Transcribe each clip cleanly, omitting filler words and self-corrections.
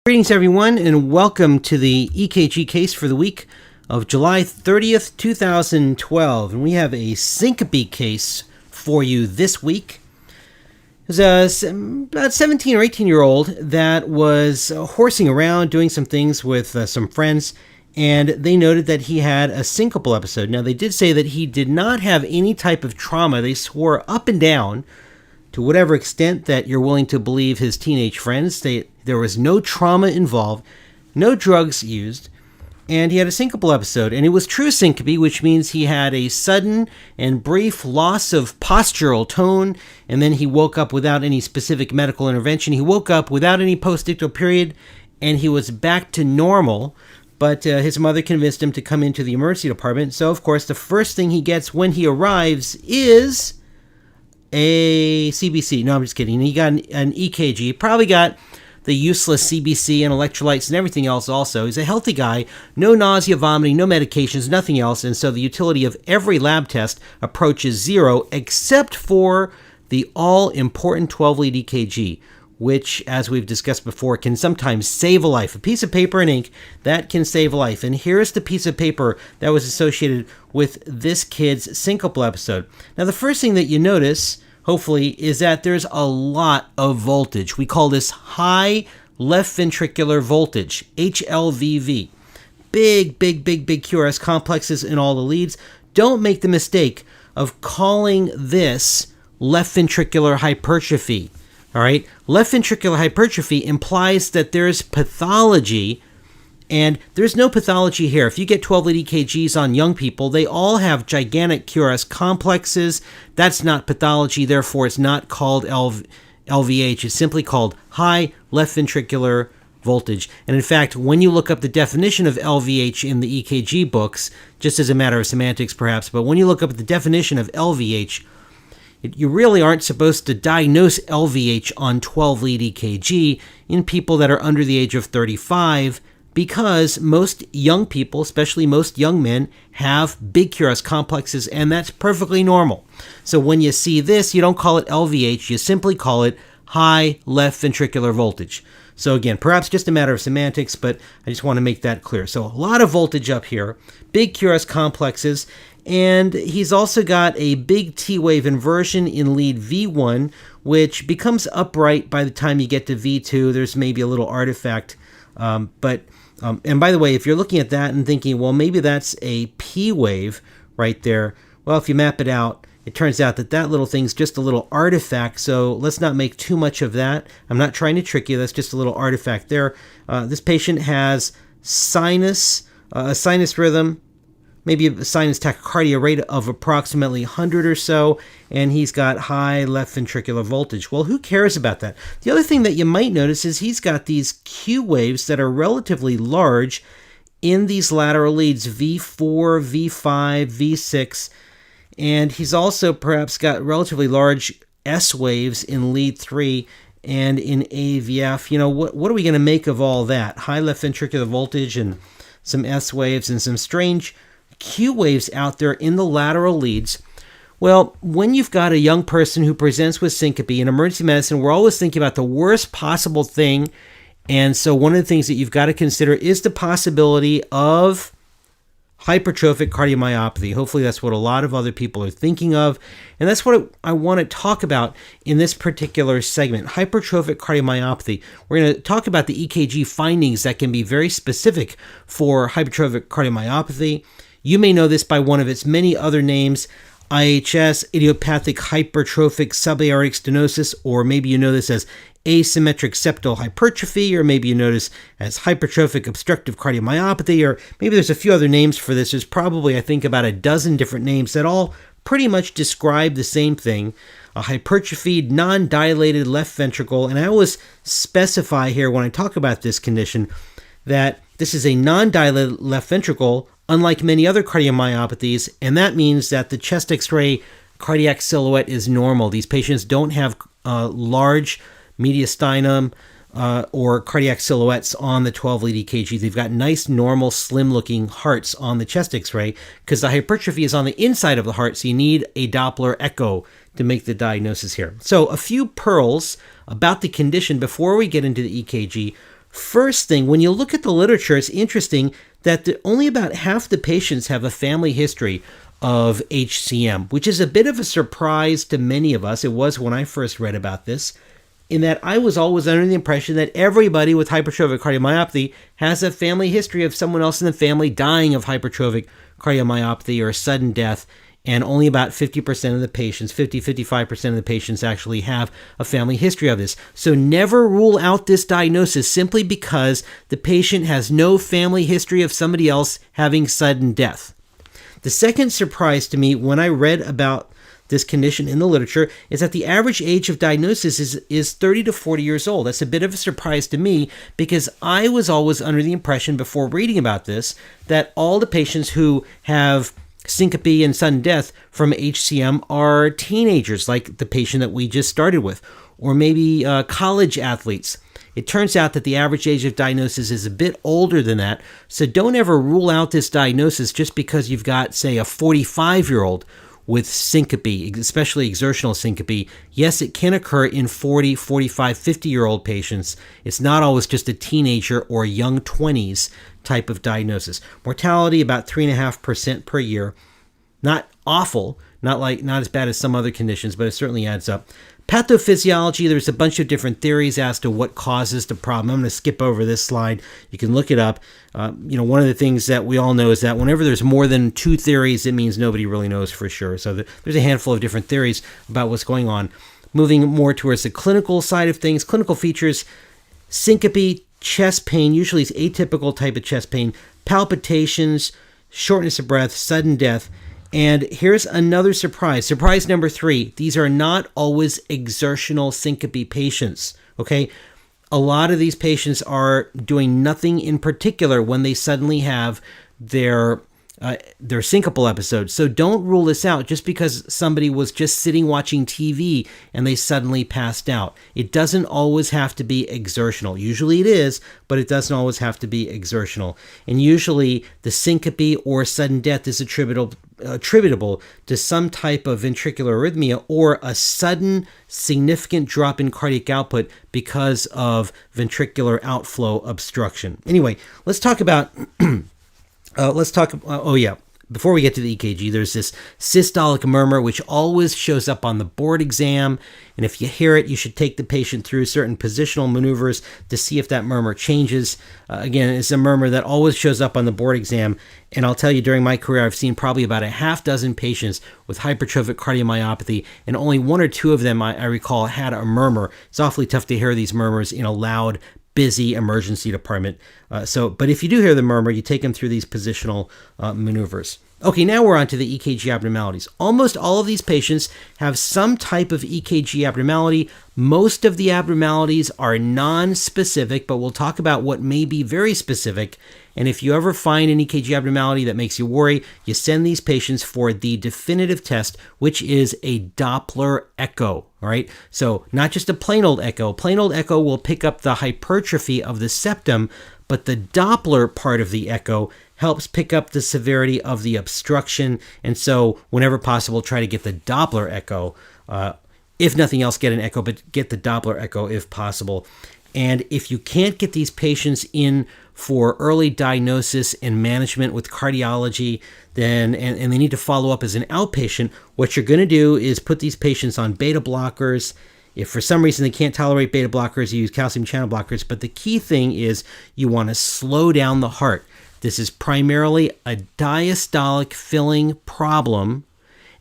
Greetings, everyone, and welcome to the EKG case for the week of July 30th, 2012. And we have a syncope case for you this week. There's about 17 or 18-year-old that was horsing around doing some things with some friends, and they noted that he had a syncopal episode. Now, they did say that he did not have any type of trauma. They swore up and down, to whatever extent that you're willing to believe his teenage friends, there was no trauma involved, no drugs used, and he had a syncopal episode. And it was true syncope, which means he had a sudden and brief loss of postural tone, and then he woke up without any specific medical intervention. He woke up without any postictal period, and he was back to normal, but his mother convinced him to come into the emergency department. So, of course, the first thing he gets when he arrives is a CBC. No, I'm just kidding. He got an EKG. He probably got the useless CBC and electrolytes and everything else also. He's a healthy guy. No nausea, vomiting, no medications, nothing else. And so the utility of every lab test approaches zero except for the all-important 12-lead EKG, which, as we've discussed before, can sometimes save a life. A piece of paper and ink, that can save a life. And here's the piece of paper that was associated with this kid's syncopal episode. Now, the first thing that you notice, hopefully, is that there's a lot of voltage. We call this high left ventricular voltage, HLVV. Big QRS complexes in all the leads. Don't make the mistake of calling this left ventricular hypertrophy. All right, left ventricular hypertrophy implies that there's pathology, and there's no pathology here. If you get 12-lead EKGs on young people, they all have gigantic QRS complexes. That's not pathology, therefore it's not called LVH. It's simply called high left ventricular voltage. And in fact, when you look up the definition of LVH in the EKG books, just as a matter of semantics perhaps, but when you look up the definition of LVH, you really aren't supposed to diagnose LVH on 12-lead EKG in people that are under the age of 35 because most young people, especially most young men, have big QRS complexes, and that's perfectly normal. So when you see this, you don't call it LVH, you simply call it high left ventricular voltage. So again, perhaps just a matter of semantics, but I just want to make that clear. So a lot of voltage up here, big QRS complexes, and he's also got a big T-wave inversion in lead V1, which becomes upright by the time you get to V2. There's maybe a little artifact. And by the way, if you're looking at that and thinking, well, maybe that's a P-wave right there, well, if you map it out, it turns out that that little thing's just a little artifact, so let's not make too much of that. I'm not trying to trick you. That's just a little artifact there. This patient has a sinus rhythm, maybe a sinus tachycardia rate of approximately 100 or so, and he's got high left ventricular voltage. Well, who cares about that? The other thing that you might notice is he's got these Q waves that are relatively large in these lateral leads, V4, V5, V6, and he's also perhaps got relatively large S waves in lead 3 and in AVF. You know, what are we going to make of all that? High left ventricular voltage and some S waves and some strange Q waves out there in the lateral leads. Well, when you've got a young person who presents with syncope in emergency medicine, we're always thinking about the worst possible thing. And so one of the things that you've got to consider is the possibility of hypertrophic cardiomyopathy. Hopefully that's what a lot of other people are thinking of. And that's what I want to talk about in this particular segment, hypertrophic cardiomyopathy. We're going to talk about the EKG findings that can be very specific for hypertrophic cardiomyopathy. You may know this by one of its many other names, IHS, idiopathic hypertrophic subaortic stenosis, or maybe you know this as asymmetric septal hypertrophy, or maybe you know this as hypertrophic obstructive cardiomyopathy, or maybe there's a few other names for this. There's probably, I think, about a dozen different names that all pretty much describe the same thing, a hypertrophied, non-dilated left ventricle. And I always specify here when I talk about this condition that this is a non-dilated left ventricle, unlike many other cardiomyopathies, and that means that the chest X-ray cardiac silhouette is normal. These patients don't have large mediastinum or cardiac silhouettes on the 12-lead EKG. They've got nice, normal, slim-looking hearts on the chest X-ray because the hypertrophy is on the inside of the heart, so you need a Doppler echo to make the diagnosis here. So a few pearls about the condition before we get into the EKG. First thing, when you look at the literature, it's interesting that only about half the patients have a family history of HCM, which is a bit of a surprise to many of us. It was when I first read about this, in that I was always under the impression that everybody with hypertrophic cardiomyopathy has a family history of someone else in the family dying of hypertrophic cardiomyopathy or sudden death, and only about 50% of the patients, 55% of the patients actually have a family history of this. So never rule out this diagnosis simply because the patient has no family history of somebody else having sudden death. The second surprise to me when I read about this condition in the literature is that the average age of diagnosis is 30 to 40 years old. That's a bit of a surprise to me because I was always under the impression before reading about this that all the patients who have syncope and sudden death from HCM are teenagers, like the patient that we just started with, or maybe college athletes. It turns out that the average age of diagnosis is a bit older than that, so don't ever rule out this diagnosis just because you've got, say, a 45-year-old with syncope, especially exertional syncope. Yes, it can occur in 40, 45, 50-year-old patients. It's not always just a teenager or young 20s type of diagnosis. Mortality about 3.5% per year. Not awful, not as bad as some other conditions, but it certainly adds up. Pathophysiology, there's a bunch of different theories as to what causes the problem. I'm going to skip over this slide. You can look it up. One of the things that we all know is that whenever there's more than two theories, it means nobody really knows for sure. So there's a handful of different theories about what's going on. Moving more towards the clinical side of things, clinical features, syncope, chest pain, usually it's atypical type of chest pain, palpitations, shortness of breath, sudden death. And here's another surprise. Surprise number 3. These are not always exertional syncope patients, okay? A lot of these patients are doing nothing in particular when they suddenly have their syncopal episodes. So don't rule this out just because somebody was just sitting watching TV and they suddenly passed out. It doesn't always have to be exertional. Usually it is, but it doesn't always have to be exertional. And usually the syncope or sudden death is attributable to some type of ventricular arrhythmia or a sudden significant drop in cardiac output because of ventricular outflow obstruction. Anyway, let's talk about before we get to the EKG, there's this systolic murmur, which always shows up on the board exam. And if you hear it, you should take the patient through certain positional maneuvers to see if that murmur changes. Again, it's a murmur that always shows up on the board exam. And I'll tell you, during my career, I've seen probably about a half dozen patients with hypertrophic cardiomyopathy, and only one or two of them, I recall, had a murmur. It's awfully tough to hear these murmurs in a loud, busy emergency department. But if you do hear the murmur, you take them through these positional maneuvers. Okay, now we're on to the EKG abnormalities. Almost all of these patients have some type of EKG abnormality. Most of the abnormalities are non-specific, but we'll talk about what may be very specific. And if you ever find an EKG abnormality that makes you worry, you send these patients for the definitive test, which is a Doppler echo. All right, so not just a plain old echo. Plain old echo will pick up the hypertrophy of the septum, but the Doppler part of the echo helps pick up the severity of the obstruction. And so whenever possible, try to get the Doppler echo. If nothing else, get an echo, but get the Doppler echo if possible. And if you can't get these patients in for early diagnosis and management with cardiology, then and they need to follow up as an outpatient, what you're going to do is put these patients on beta blockers. If for some reason they can't tolerate beta blockers, you use calcium channel blockers. But the key thing is you want to slow down the heart. This is primarily a diastolic filling problem.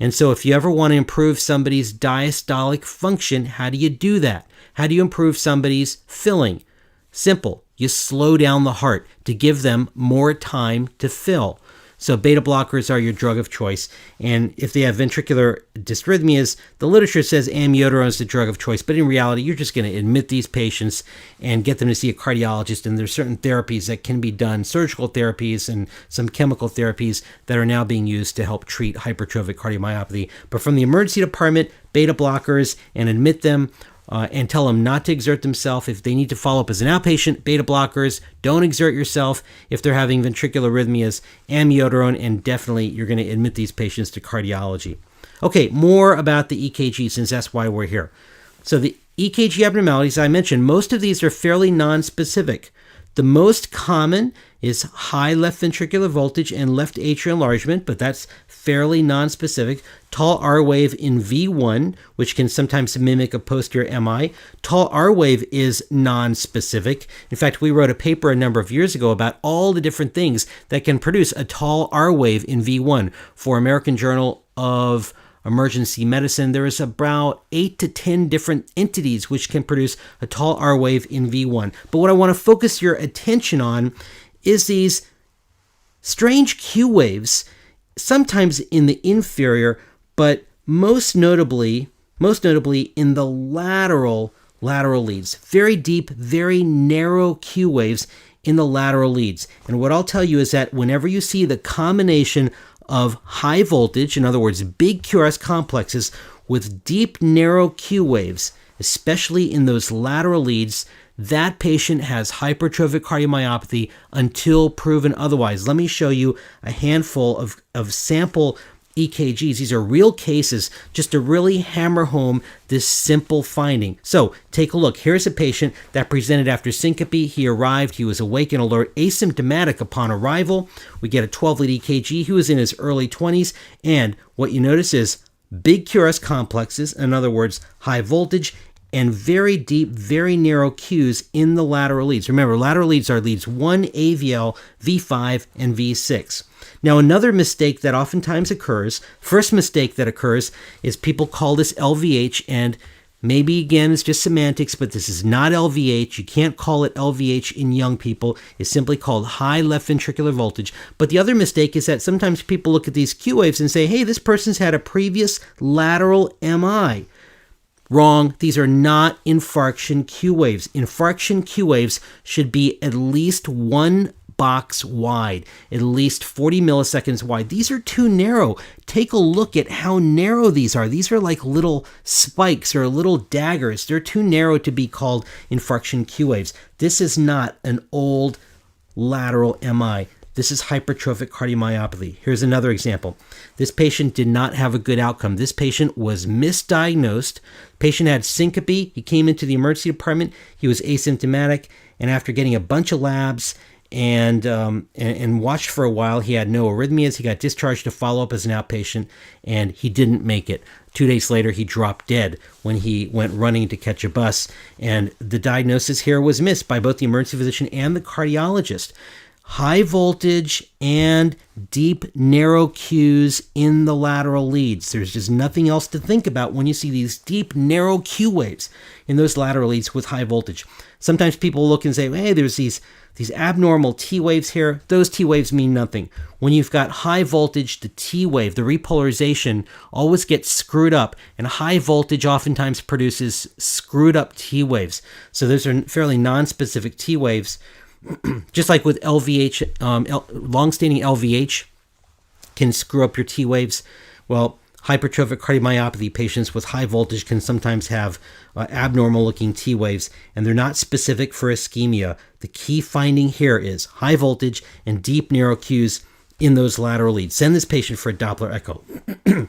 And so if you ever want to improve somebody's diastolic function, how do you do that? How do you improve somebody's filling? Simple. You slow down the heart to give them more time to fill. So beta blockers are your drug of choice. And if they have ventricular dysrhythmias, the literature says amiodarone is the drug of choice. But in reality, you're just going to admit these patients and get them to see a cardiologist. And there's certain therapies that can be done, surgical therapies and some chemical therapies that are now being used to help treat hypertrophic cardiomyopathy. But from the emergency department, beta blockers, and admit them. And tell them not to exert themselves. If they need to follow up as an outpatient, beta blockers, don't exert yourself. If they're having ventricular arrhythmias, amiodarone, and definitely you're going to admit these patients to cardiology. Okay, more about the EKG since that's why we're here. So the EKG abnormalities, I mentioned, most of these are fairly nonspecific. The most common is high left ventricular voltage and left atrial enlargement, but that's fairly nonspecific. Tall R wave in V1, which can sometimes mimic a posterior MI. Tall R wave is nonspecific. In fact, we wrote a paper a number of years ago about all the different things that can produce a tall R wave in V1 for American Journal of Emergency Medicine. There is about 8 to 10 different entities which can produce a tall R wave in V1. But what I want to focus your attention on is these strange Q waves, sometimes in the inferior, but most notably in the lateral leads. Very deep, very narrow Q waves in the lateral leads. And what I'll tell you is that whenever you see the combination of high voltage, in other words, big QRS complexes with deep, narrow Q waves, especially in those lateral leads, that patient has hypertrophic cardiomyopathy until proven otherwise. Let me show you a handful of sample EKGs. These are real cases just to really hammer home this simple finding. So take a look. Here's a patient that presented after syncope. He arrived. He was awake and alert, asymptomatic upon arrival. We get a 12-lead EKG. He was in his early 20s. And what you notice is big QRS complexes, in other words, high voltage, and very deep, very narrow Qs in the lateral leads. Remember, lateral leads are leads 1, AVL, V5, and V6. Now, another mistake that oftentimes occurs, first mistake that occurs, is people call this LVH, and maybe, again, it's just semantics, but this is not LVH. You can't call it LVH in young people. It's simply called high left ventricular voltage. But the other mistake is that sometimes people look at these Q waves and say, hey, this person's had a previous lateral MI. Wrong. These are not infarction Q waves. Infarction Q waves should be at least one box wide, at least 40 milliseconds wide. These are too narrow. Take a look at how narrow these are. These are like little spikes or little daggers. They're too narrow to be called infarction Q waves. This is not an old lateral MI. This is hypertrophic cardiomyopathy. Here's another example. This patient did not have a good outcome. This patient was misdiagnosed. Patient had syncope. He came into the emergency department. He was asymptomatic, and after getting a bunch of labs and watched for a while, he had no arrhythmias. He got discharged to follow up as an outpatient, and he didn't make it. 2 days later, he dropped dead when he went running to catch a bus, and the diagnosis here was missed by both the emergency physician and the cardiologist. High voltage and deep, narrow Qs in the lateral leads. There's just nothing else to think about when you see these deep, narrow Q waves in those lateral leads with high voltage. Sometimes people look and say, hey, there's these abnormal T waves here. Those T waves mean nothing. When you've got high voltage, the T wave, the repolarization always gets screwed up, and high voltage oftentimes produces screwed up T waves. So those are fairly non-specific T waves. Just like with LVH, long-standing LVH can screw up your T waves. Well, hypertrophic cardiomyopathy patients with high voltage can sometimes have abnormal-looking T waves, and they're not specific for ischemia. The key finding here is high voltage and deep narrow Qs in those lateral leads. Send this patient for a Doppler echo.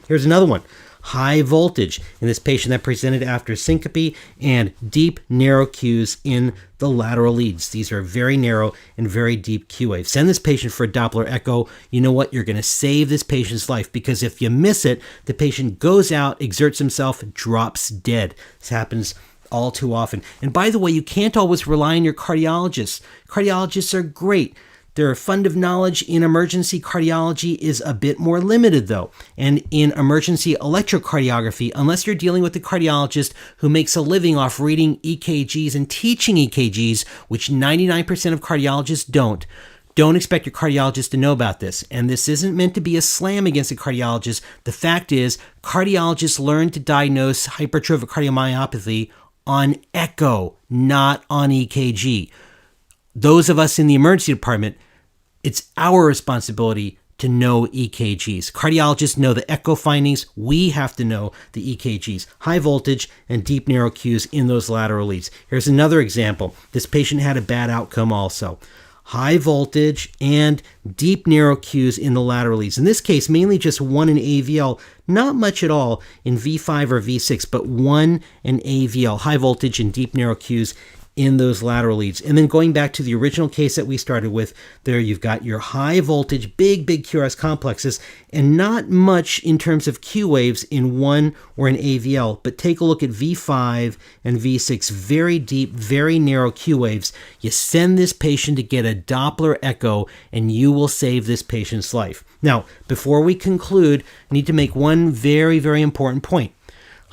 Here's another one. High voltage in this patient that presented after syncope and deep, narrow Qs in the lateral leads. These are very narrow and very deep Q waves. Send this patient for a Doppler echo. You know what? You're going to save this patient's life, because if you miss it, the patient goes out, exerts himself, drops dead. This happens all too often. And by the way, you can't always rely on your cardiologists. Cardiologists are great. Their fund of knowledge in emergency cardiology is a bit more limited, though. And in emergency electrocardiography, unless you're dealing with a cardiologist who makes a living off reading EKGs and teaching EKGs, which 99% of cardiologists don't expect your cardiologist to know about this. And this isn't meant to be a slam against a cardiologist. The fact is, cardiologists learn to diagnose hypertrophic cardiomyopathy on echo, not on EKG. Those of us in the emergency department, it's our responsibility to know EKGs. Cardiologists know the echo findings. We have to know the EKGs. High voltage and deep narrow Qs in those lateral leads. Here's another example. This patient had a bad outcome also. high voltage, and deep narrow Qs in the lateral leads. In this case, mainly just 1 in AVL, not much at all in V5 or V6, but 1 in AVL, high voltage and deep narrow Qs in those lateral leads. And then going back to the original case that we started with, there you've got your high voltage, big QRS complexes, and not much in terms of Q waves in 1 or in AVL. But take a look at V5 and V6, very deep, very narrow Q waves. You send this patient to get a Doppler echo, and you will save this patient's life. Now, before we conclude, I need to make one very, very important point.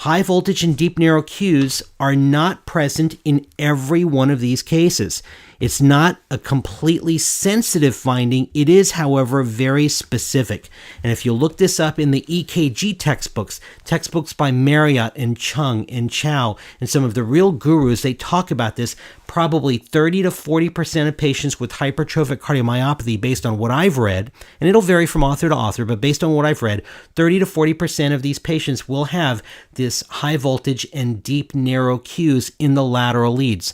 High voltage and deep narrow Qs are not present in every one of these cases. It's not a completely sensitive finding. It is, however, very specific. And if you look this up in the EKG textbooks by Marriott and Chung and Chow and some of the real gurus, they talk about this. Probably 30 to 40% of patients with hypertrophic cardiomyopathy, based on what I've read, and it'll vary from author to author, but based on what I've read, 30 to 40% of these patients will have this high voltage and deep narrow Qs in the lateral leads.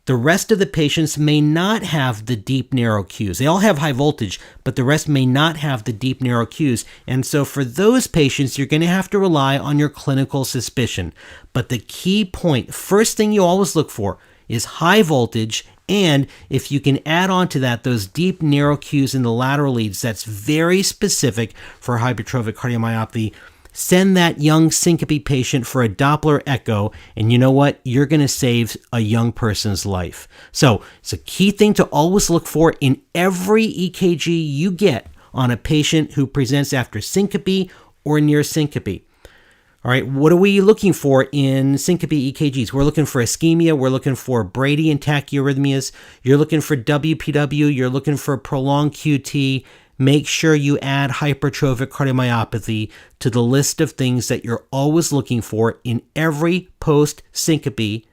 The rest of the patients may not have the deep narrow Qs. They all have high voltage, but the rest may not have the deep narrow Qs. And so for those patients, you're going to have to rely on your clinical suspicion. But the key point, first thing you always look for, is high voltage, and if you can add on to that those deep narrow Qs in the lateral leads, that's very specific for hypertrophic cardiomyopathy. Send that young syncope patient for a Doppler echo, and you know what? You're going to save a young person's life. So it's a key thing to always look for in every EKG you get on a patient who presents after syncope or near syncope. All right, what are we looking for in syncope EKGs? We're looking for ischemia. We're looking for Brady and tachyarrhythmias. You're looking for WPW. You're looking for prolonged QT. Make sure you add hypertrophic cardiomyopathy to the list of things that you're always looking for in every post-syncope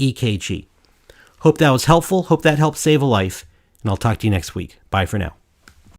EKG. Hope that was helpful. Hope that helped save a life. And I'll talk to you next week. Bye for now.